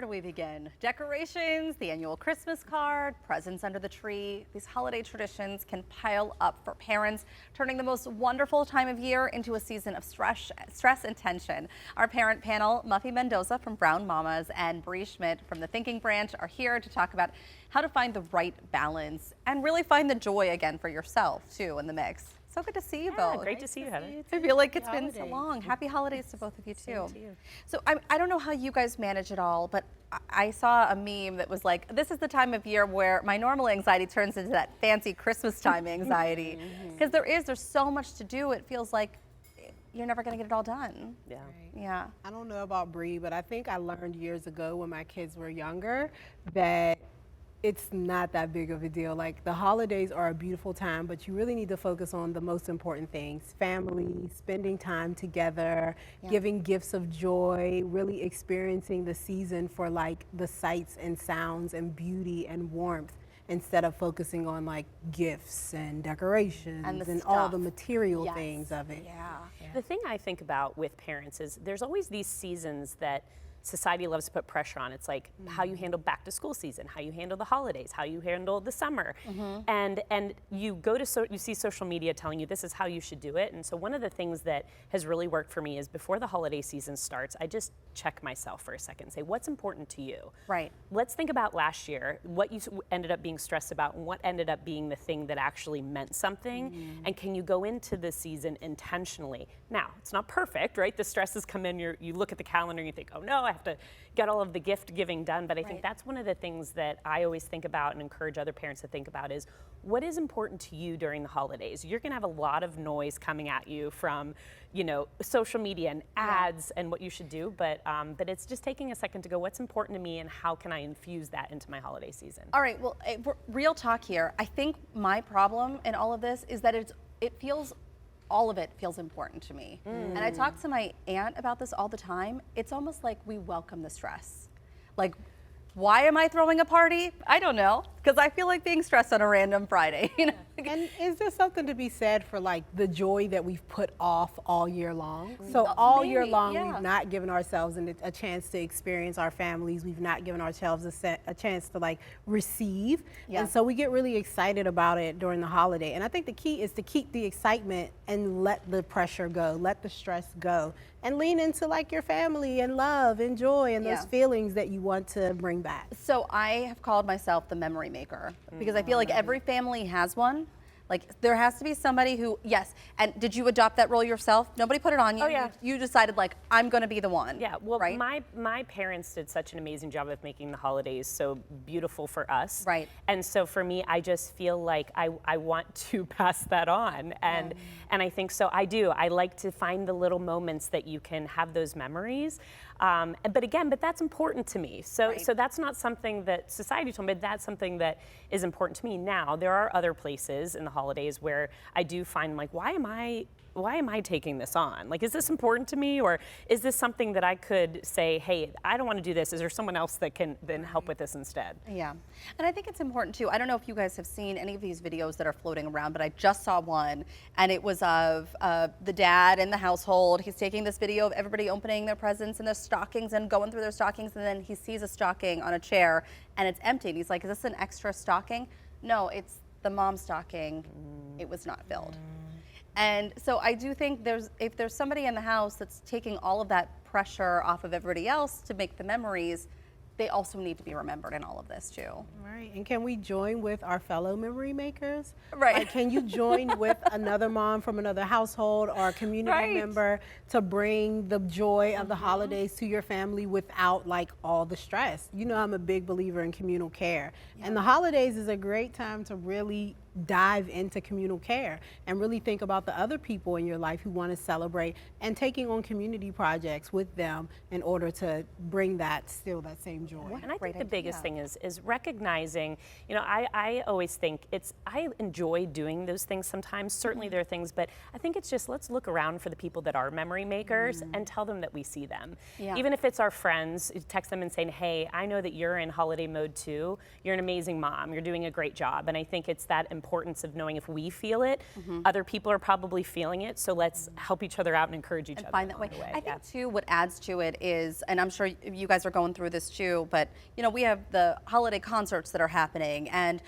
do we begin? Decorations, the annual Christmas card, presents under the tree. These holiday traditions can pile up for parents, turning the most wonderful time of year into a season of stress and tension. Our parent panel, Muffy Mendoza from Brown Mamas and Brea Schmidt from the Thinking Branch, are here to talk about how to find the right balance and really find the joy again for yourself, too, in the mix. So good to see you both. Great to see you, Heather. I feel like it's been so long. Happy holidays to both of you, too. Same to you. So I don't know how you guys manage it all, but I saw a meme that was like, this is the time of year where my normal anxiety turns into that fancy Christmas time anxiety. Because there's so much to do. It feels like you're never going to get it all done. Yeah. Right. Yeah. I don't know about Brea, but I think I learned years ago when my kids were younger that it's not that big of a deal. Like, the holidays are a beautiful time, but you really need to focus on the most important things: family, spending time together, giving gifts of joy, really experiencing the season for like the sights and sounds and beauty and warmth, instead of focusing on like gifts and decorations and all the material things of it. Yeah. The thing I think about with parents is there's always these seasons that society loves to put pressure on. It's like how you handle back to school season, how you handle the holidays, how you handle the summer. And you go to you see social media telling you this is how you should do it. And so one of the things that has really worked for me is before the holiday season starts, I just check myself for a second and say, what's important to you? Right. Let's think about last year, what you ended up being stressed about and what ended up being the thing that actually meant something. And can you go into the season intentionally? Now, it's not perfect, right? The stresses come in, you look at the calendar and you think, oh no, I have to get all of the gift giving done. But I think that's one of the things that I always think about and encourage other parents to think about is, what is important to you during the holidays? You're gonna have a lot of noise coming at you from, you know, social media and ads and what you should do, but it's just taking a second to go, what's important to me and how can I infuse that into my holiday season? All right, well, real talk here. I think my problem in all of this is that all of it feels important to me. And I talk to my aunt about this all the time. It's almost like we welcome the stress. Like, why am I throwing a party? I don't know, because I feel like being stressed on a random Friday. You know? And is there something to be said for like the joy that we've put off all year long? So all year long, we've not given ourselves a chance to experience our families. We've not given ourselves a chance to like receive. And so we get really excited about it during the holiday. And I think the key is to keep the excitement and let the pressure go, let the stress go, and lean into like your family and love and joy and those feelings that you want to bring back. So I have called myself the memory maker because I feel like every family has one. Like, there has to be somebody who, and did you adopt that role yourself? Nobody put it on you. Oh, yeah. You decided, like, I'm going to be the one. Yeah, well, right? my parents did such an amazing job of making the holidays so beautiful for us. Right. And so for me, I just feel like I want to pass that on. And I think so I do. I like to find the little moments that you can have those memories. But that's important to me. So that's not something that society told me, but that's something that is important to me. Now, there are other places in the holidays where I do find, like, why am I taking this on? Like, is this important to me, or is this something that I could say, hey, I don't want to do this. Is there someone else that can then help with this instead? Yeah, and I think it's important too. I don't know if you guys have seen any of these videos that are floating around, but I just saw one, and it was of the dad in the household. He's taking this video of everybody opening their presents and their stockings and going through their stockings, and then he sees a stocking on a chair, and it's empty. And he's like, is this an extra stocking? No, it's the mom's stocking. It was not filled. And so I do think if there's somebody in the house that's taking all of that pressure off of everybody else to make the memories, they also need to be remembered in all of this too. Right, and can we join with our fellow memory makers? Right. Like, can you join with another mom from another household or a community member to bring the joy of the holidays to your family without like all the stress? You know, I'm a big believer in communal care, and the holidays is a great time to really dive into communal care and really think about the other people in your life who want to celebrate, and taking on community projects with them in order to bring that same joy. And I think the biggest thing is recognizing, you know, I always think I enjoy doing those things sometimes. Certainly there are things, but I think it's just, let's look around for the people that are memory makers and tell them that we see them. Even if it's our friends, text them and saying, hey, I know that you're in holiday mode too. You're an amazing mom. You're doing a great job. And I think it's that important importance of knowing if we feel it, other people are probably feeling it. So let's help each other out and encourage each other. Find that way. along the I think too, what adds to it is, and I'm sure you guys are going through this too, but you know, we have the holiday concerts that are happening and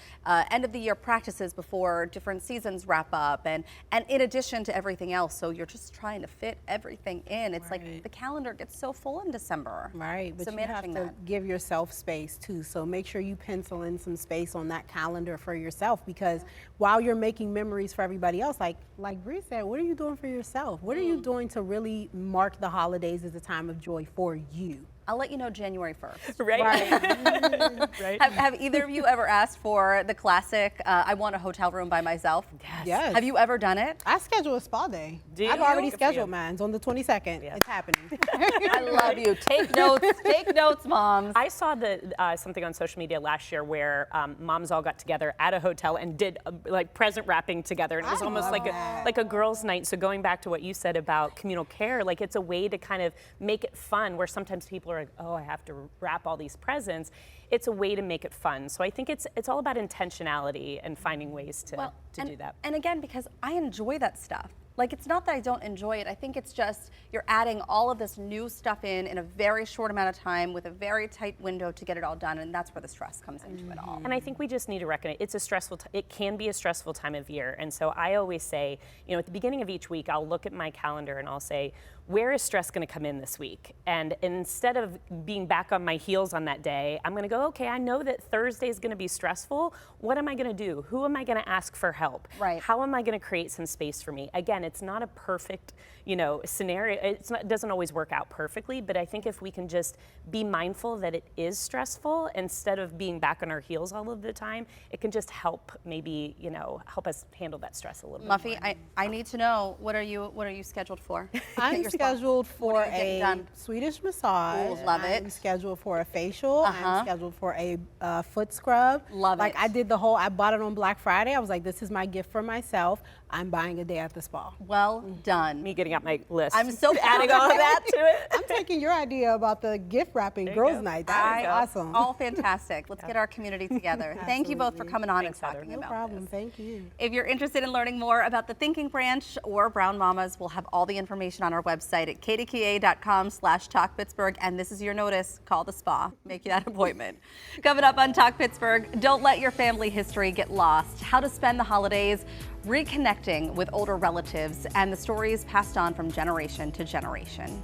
end of the year practices before different seasons wrap up, and in addition to everything else, so you're just trying to fit everything in. It's like the calendar gets so full in December. Right, but so you have managing to that. give yourself space too. So make sure you pencil in some space on that calendar for yourself, because while you're making memories for everybody else, like Brea said, what are you doing for yourself? What are you doing to really mark the holidays as a time of joy for you? I'll let you know January 1st. Right. Right. Have either of you ever asked for the classic, I want a hotel room by myself? Yes. Have you ever done it? I schedule a spa day. Do I've you? already Good for you. scheduled mine. It's on the 22nd. Yeah. It's happening. I love you. Take notes. Take notes, moms. I saw something on social media last year where moms all got together at a hotel and did like present wrapping together, and it was almost like a girls' night. So going back to what you said about communal care, like it's a way to kind of make it fun, where sometimes people are like, oh, I have to wrap all these presents. It's a way to make it fun. So I think it's all about intentionality and finding ways to do that. And again, because I enjoy that stuff. Like, it's not that I don't enjoy it. I think it's just you're adding all of this new stuff in a very short amount of time with a very tight window to get it all done, and that's where the stress comes into it all. And I think we just need to recognize it's a stressful. It can be a stressful time of year, and so I always say, you know, at the beginning of each week, I'll look at my calendar and I'll say, where is stress going to come in this week? And instead of being back on my heels on that day, I'm going to go, okay, I know that Thursday is going to be stressful. What am I going to do? Who am I going to ask for help? Right. How am I going to create some space for me? Again, it's not a perfect, you know, scenario. It doesn't always work out perfectly, but I think if we can just be mindful that it is stressful instead of being back on our heels all of the time, it can just help maybe, you know, help us handle that stress a little bit Muffy, more. I need to know, what are you scheduled for? I'm scheduled for What are you getting a done? Swedish massage. Ooh, love it. I'm scheduled for a facial. I'm scheduled for a foot scrub. Love like it. I bought it on Black Friday. I was like, this is my gift for myself. I'm buying a day at the spa. Well done. Me getting out my list. I'm so adding all of that to it. I'm taking your idea about the gift wrapping girls' night. That is awesome. All fantastic. Let's get our community together. Thank you both for Absolutely. coming on Thanks, and Heather. talking No about problem. this. Thank you. If you're interested in learning more about the Thinking Branch or Brown Mamas, we'll have all the information on our website at kdka.com/talkpittsburgh. And this is your notice. Call the spa. Make that appointment. Coming up on Talk Pittsburgh, don't let your family history get lost. How to spend the holidays reconnecting with older relatives and the stories passed on from generation to generation.